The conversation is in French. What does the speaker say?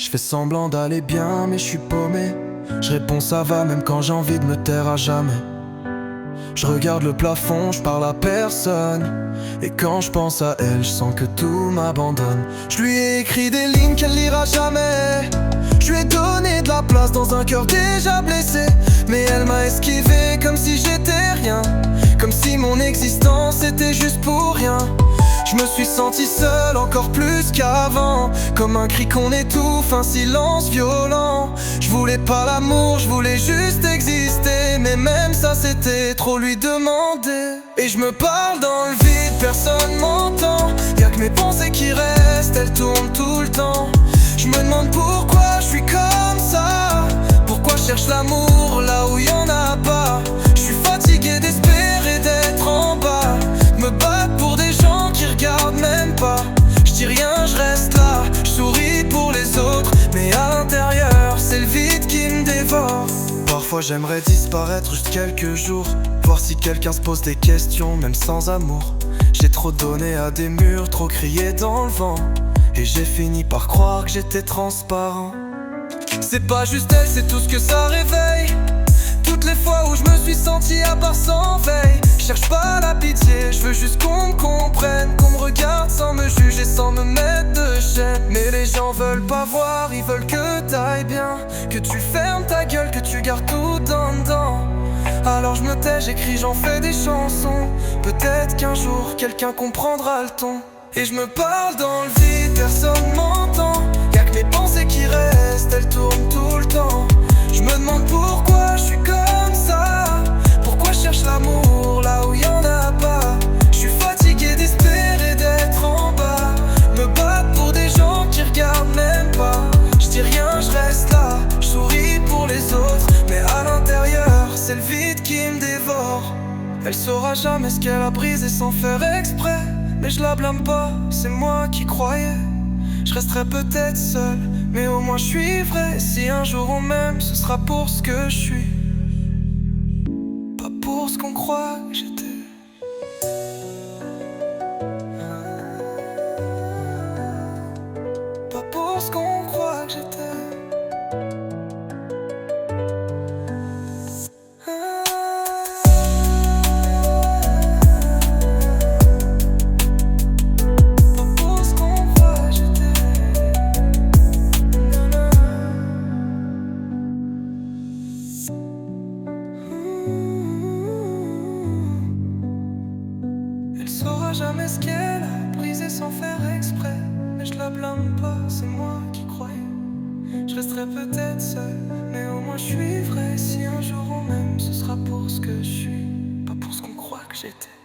Je fais semblant d'aller bien mais je suis paumé. Je réponds ça va même quand j'ai envie de me taire à jamais. Je regarde le plafond, je parle à personne. Et quand je pense à elle, je sens que tout m'abandonne. Je lui ai écrit des lignes qu'elle lira jamais. Je lui ai donné de la place dans un cœur déjà blessé. Mais elle m'a esquivé comme si j'étais rien. Comme si mon existence était juste pour rien. Je me suis senti seul encore plus qu'avant. Comme un cri qu'on étouffe, un silence violent. Je voulais pas l'amour, je voulais juste exister. Mais même ça c'était trop lui demander. Et je me parle dans le vide, personne m'entend. Y'a que mes pensées qui restent, elles tournent tout le temps. Je me demande pourquoi je suis comme ça. Pourquoi je cherche l'amour là où y'en a pas. Je suis fatigué d'espérer d'être en bas. Me battre pour des gens qui regardent même pas. Je dis rien, je reste là. Je souris pour les autres, mais à l'intérieur c'est le vide qui me dévore. Parfois j'aimerais disparaître juste quelques jours. Voir si quelqu'un se pose des questions, même sans amour. J'ai trop donné à des murs, trop crié dans le vent. Et j'ai fini par croire que j'étais transparent. C'est pas juste elle, c'est tout ce que ça réveille. Toutes les fois où je me suis senti à part sans veille. Je cherche pas la pitié, je veux juste qu'on me comprenne. Qu'on me regarde sans me juger, sans me mettre de chaîne. Mais les gens veulent pas voir, ils veulent que t'ailles bien. Que tu fermes ta gueule, que tu gardes tout dedans. Alors je me tais, j'écris, j'en fais des chansons. Peut-être qu'un jour quelqu'un comprendra le ton. Et je me parle dans le vide, personne m'entend. Y'a que mes pensées qui restent, elles tournent tout le temps. Je me demande pourquoi je suis comme ça. Pourquoi je cherche l'amour là où y'en a pas. Je suis fatigué d'espérer d'être en bas. Me battre pour des gens qui regardent même pas. Je dis rien, je reste là. Je souris pour les autres, mais à l'intérieur c'est le vide qui me dévore. Elle saura jamais ce qu'elle a brisé sans faire exprès. Mais je la blâme pas, c'est moi qui croyais. Je resterai peut-être seul, mais au moins je suis vrai. Et si un jour on m'aime, ce sera pour ce que je suis, pas pour ce qu'on croit que j'étais. Pas pour ce qu'on croit que j'étais. Elle saura jamais ce qu'elle a brisé sans faire exprès. Mais je la blâme pas, c'est moi qui croyais. Je resterai peut-être seul, mais au moins je suis vrai. Si un jour on m'aime, ce sera pour ce que je suis, pas pour ce qu'on croit que j'étais.